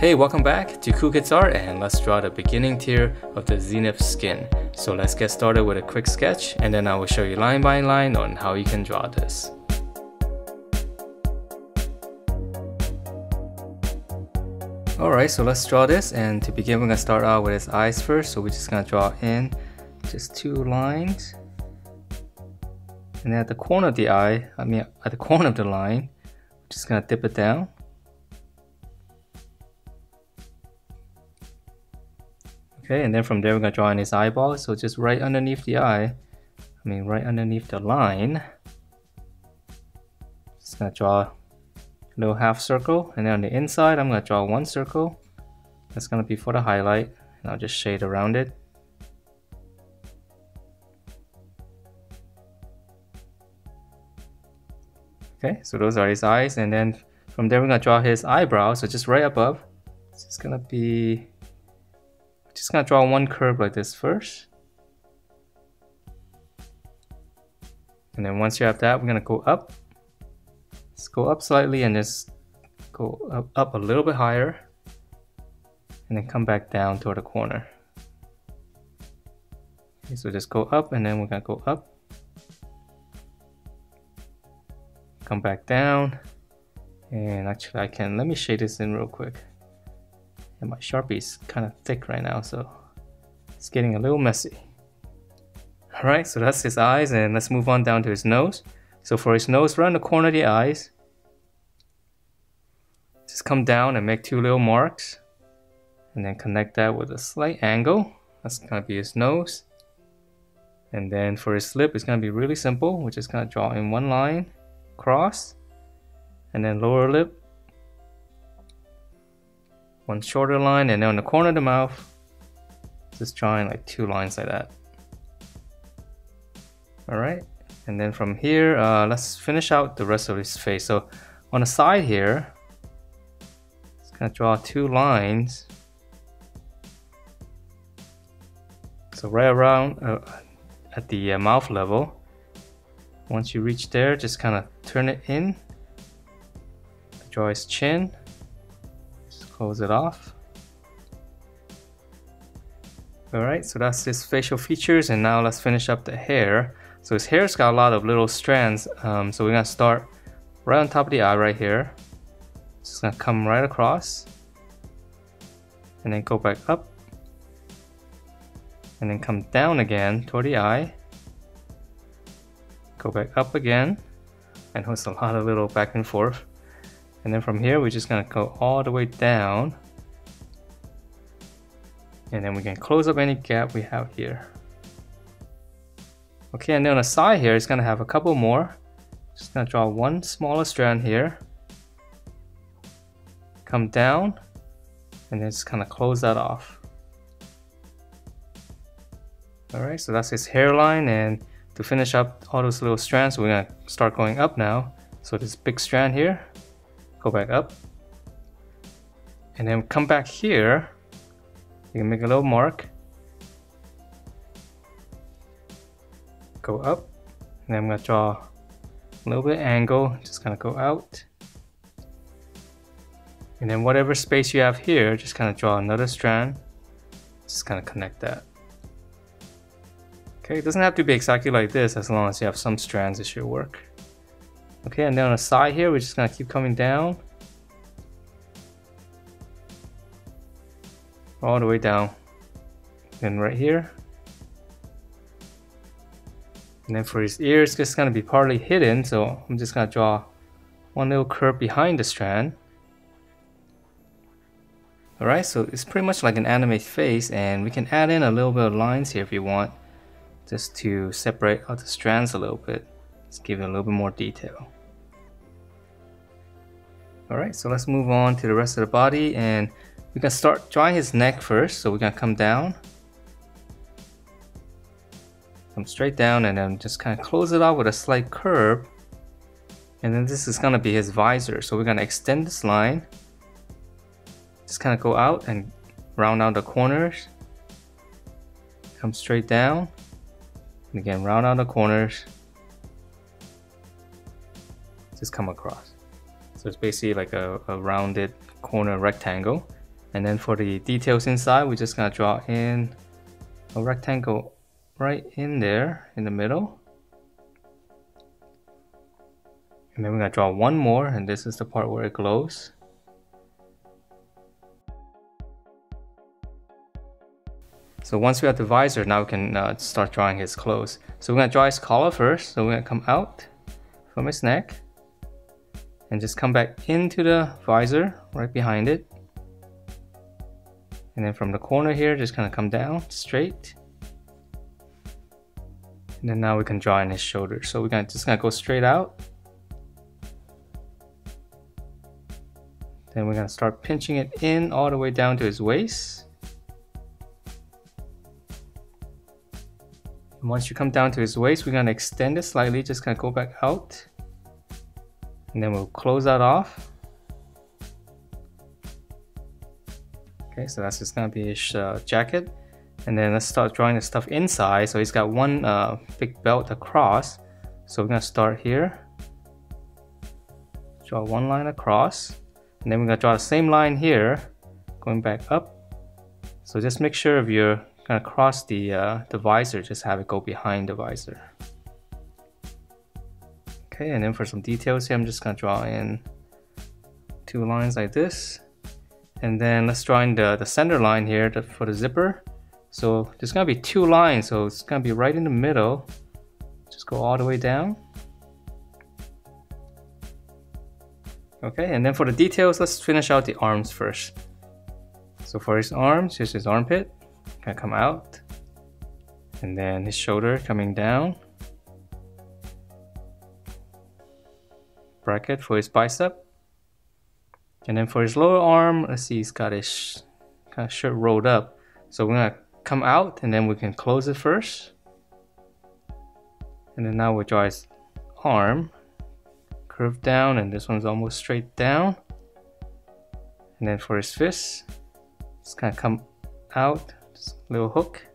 Hey, welcome back to Cool Kids Art, and let's draw the beginning tier of the Zenith skin. So let's get started with a quick sketch, and then I will show you line by line on how you can draw this. Alright, so let's draw this, and to begin we're going to start out with his eyes first. So we're just going to draw in just two lines. And then at the corner of the eye, at the corner of the line, we're just going to dip it down. Okay, and then from there we're going to draw in his eyeball. So just right underneath the eye, right underneath the line, just going to draw a little half circle. And then on the inside, I'm going to draw one circle. That's going to be for the highlight. And I'll just shade around it. Okay, so those are his eyes. And then from there, we're going to draw his eyebrow. So just right above, it's just going to be... Just gonna draw one curve like this first. And then once you have that, we're gonna go up. Let's go up slightly and just go up a little bit higher. And then come back down toward the corner. Okay, so just go up and then we're gonna go up. Come back down. And actually let me shade this in real quick. And my Sharpie is kind of thick right now, so it's getting a little messy. Alright, so that's his eyes, and let's move on down to his nose. So for his nose, right in the corner of the eyes, just come down and make two little marks. And then connect that with a slight angle. That's going to be his nose. And then for his lip, it's going to be really simple. We're just going to draw in one line, cross, and then lower lip. One shorter line, and then on the corner of the mouth, just drawing like two lines like that. Alright, and then from here, let's finish out the rest of his face. So on the side here, just gonna draw two lines. So right around at the mouth level. Once you reach there, just kind of turn it in. Draw his chin. Close it off. Alright, so that's his facial features, and now let's finish up the hair. So his hair's got a lot of little strands, so we're gonna start right on top of the eye right here. Just gonna come right across, and then go back up, and then come down again toward the eye. Go back up again, and there's a lot of little back and forth. And then from here, we're just gonna go all the way down. And then we can close up any gap we have here. Okay, and then on the side here, it's gonna have a couple more. Just gonna draw one smaller strand here. Come down, and then just kind of close that off. Alright, so that's his hairline, and to finish up all those little strands, we're gonna start going up now. So this big strand here. Go back up, and then come back here. You can make a little mark, go up, and then I'm going to draw a little bit angle, just kind of go out, and then whatever space you have here, just kind of draw another strand, just kind of connect that. Okay, it doesn't have to be exactly like this, as long as you have some strands, it should work. Okay, and then on the side here, we're just gonna keep coming down. All the way down. Then right here. And then for his ears, it's just gonna be partly hidden, so I'm just gonna draw one little curve behind the strand. Alright, so it's pretty much like an anime face, and we can add in a little bit of lines here if you want, just to separate out the strands a little bit. Let's give it a little bit more detail. Alright, so let's move on to the rest of the body, and we can start drawing his neck first. So we're gonna come down. Come straight down, and then just kind of close it off with a slight curve. And then this is gonna be his visor. So we're gonna extend this line. Just kind of go out and round out the corners. Come straight down. And again, round out the corners. Just come across. So it's basically like a rounded corner rectangle. And then for the details inside, we're just gonna draw in a rectangle right in there in the middle. And then we're gonna draw one more, and this is the part where it glows. So once we have the visor, now we can start drawing his clothes. So we're gonna draw his collar first. So we're gonna come out from his neck and just come back into the visor right behind it. And then from the corner here, just kind of come down straight. And then now we can draw in his shoulder. So we're just gonna go straight out. Then we're gonna start pinching it in all the way down to his waist. And once you come down to his waist, we're gonna extend it slightly, just gonna go back out. And then we'll close that off. Okay, so that's just gonna be his jacket. And then let's start drawing the stuff inside. So he's got one big belt across. So we're gonna start here. Draw one line across. And then we're gonna draw the same line here, going back up. So just make sure if you're gonna cross the visor, just have it go behind the visor. Okay, and then for some details here, I'm just gonna draw in two lines like this. And then let's draw in the center line here for the zipper. So there's gonna be two lines, so it's gonna be right in the middle. Just go all the way down. Okay, and then for the details, let's finish out the arms first. So for his arms, here's his armpit, gonna come out. And then his shoulder coming down. Bracket for his bicep. And then for his lower arm, let's see, he's got his kind of shirt rolled up. So we're gonna come out and then we can close it first. And then now we'll draw his arm. Curve down, and this one's almost straight down. And then for his fist, just kind of come out, just a little hook.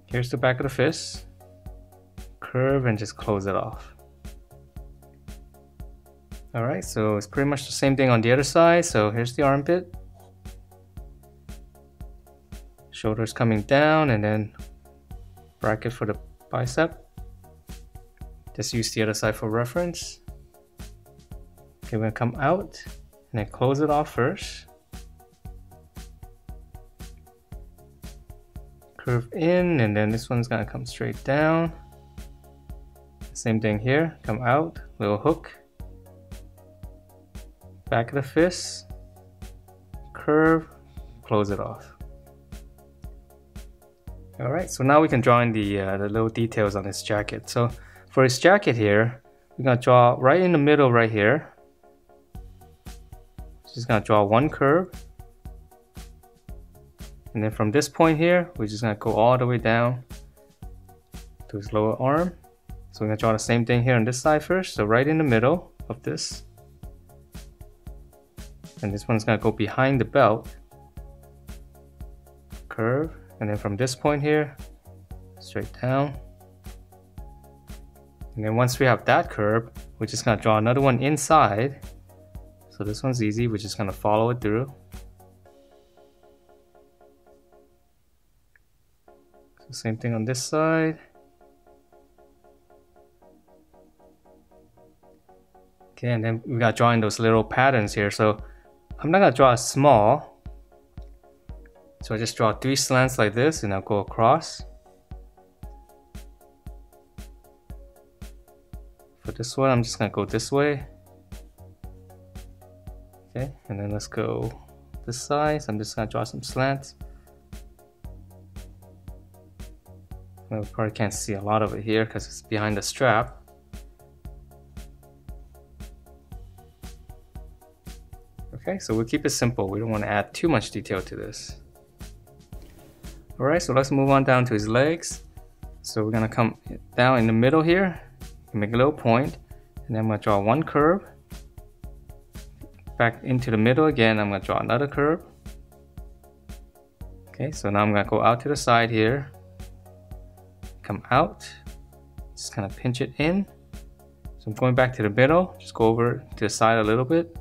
Here's the back of the fist. Curve and just close it off. Alright, so it's pretty much the same thing on the other side. So here's the armpit. Shoulders coming down, and then bracket for the bicep. Just use the other side for reference. Okay, we're gonna come out and then close it off first. Curve in, and then this one's gonna come straight down. Same thing here, come out, little hook. Back of the fist, curve, close it off. Alright, so now we can draw in the little details on his jacket. So for his jacket here, we're gonna draw right in the middle right here. Just gonna draw one curve. And then from this point here, we're just gonna go all the way down to his lower arm. So we're gonna draw the same thing here on this side first. So right in the middle of this. And this one's gonna go behind the belt. Curve. And then from this point here, straight down. And then once we have that curve, we're just gonna draw another one inside. So this one's easy, we're just gonna follow it through. So same thing on this side. Okay, and then we gotta draw in those little patterns here. So I'm not gonna draw a small. So I just draw 3 slants like this and I'll go across. For this one, I'm just gonna go this way. Okay, and then let's go this side. So I'm just gonna draw some slants. Well, we probably can't see a lot of it here because it's behind the strap. Okay, so we'll keep it simple. We don't want to add too much detail to this. Alright, so let's move on down to his legs. So we're gonna come down in the middle here, make a little point, and then I'm gonna draw one curve. Back into the middle again, I'm gonna draw another curve. Okay, so now I'm gonna go out to the side here, come out, just kind of pinch it in. So I'm going back to the middle, just go over to the side a little bit,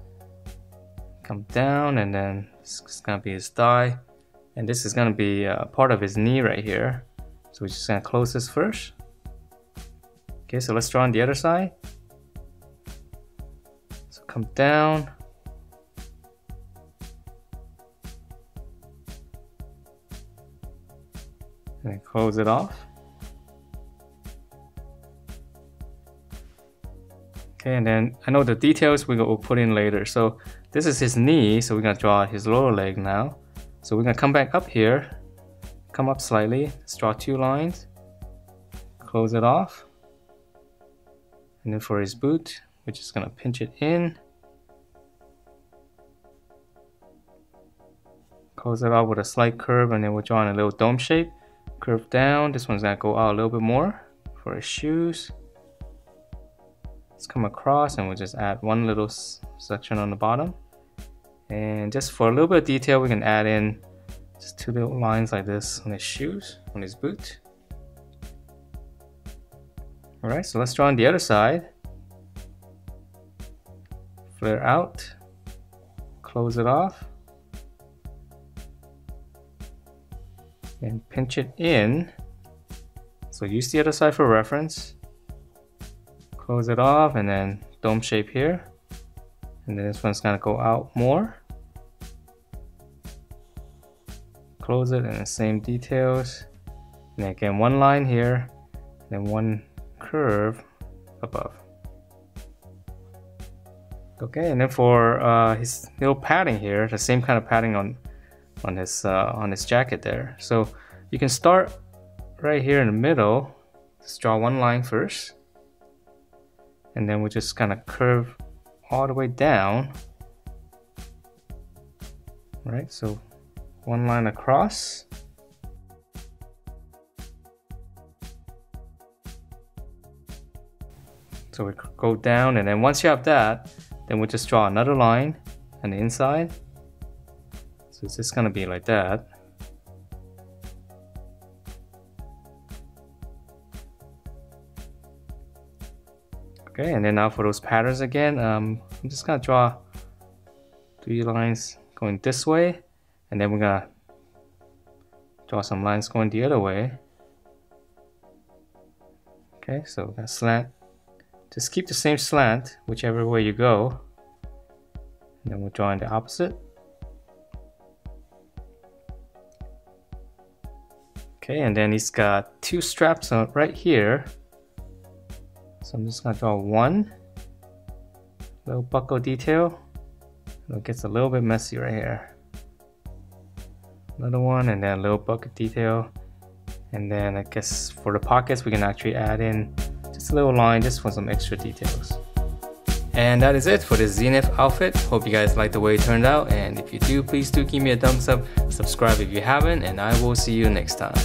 come down, and then this is gonna be his thigh, and this is gonna be part of his knee right here. So we're just gonna close this first. Okay, so let's draw on the other side. So come down. And then close it off. Okay, and then I know the details we'll put in later. So this is his knee, so we're gonna draw his lower leg now. So we're gonna come back up here, come up slightly, let's draw 2 lines, close it off. And then for his boot, we're just gonna pinch it in, close it off with a slight curve, and then we're drawing a little dome shape, curve down. This one's gonna go out a little bit more for his shoes. Let's come across and we'll just add one little section on the bottom. And just for a little bit of detail, we can add in just 2 little lines like this on his shoes, on his boot. Alright, so let's draw on the other side. Flare out, close it off, and pinch it in. So use the other side for reference. Close it off, and then dome shape here. And then this one's gonna go out more. Close it, and the same details. And then again, 1 line here, and then 1 curve above. Okay, and then for his little padding here, the same kind of padding on his jacket there. So you can start right here in the middle. Just draw 1 line first. And then we just kind of curve all the way down. Right, so 1 line across. So we go down, and then once you have that, then we'll just draw another line on the inside. So it's just gonna be like that. Okay, and then now for those patterns again, I'm just gonna draw 3 lines going this way, and then we're gonna draw some lines going the other way. Okay, so that slant, just keep the same slant whichever way you go, and then we'll draw in the opposite. Okay, and then he's got 2 straps on right here. So I'm just gonna draw 1 little buckle detail. It gets a little bit messy right here. Another one, and then a little bucket detail. And then I guess for the pockets, we can actually add in just a little line just for some extra details. And that is it for this Zenith outfit. Hope you guys like the way it turned out, and if you do, please do give me a thumbs up, subscribe if you haven't, and I will see you next time.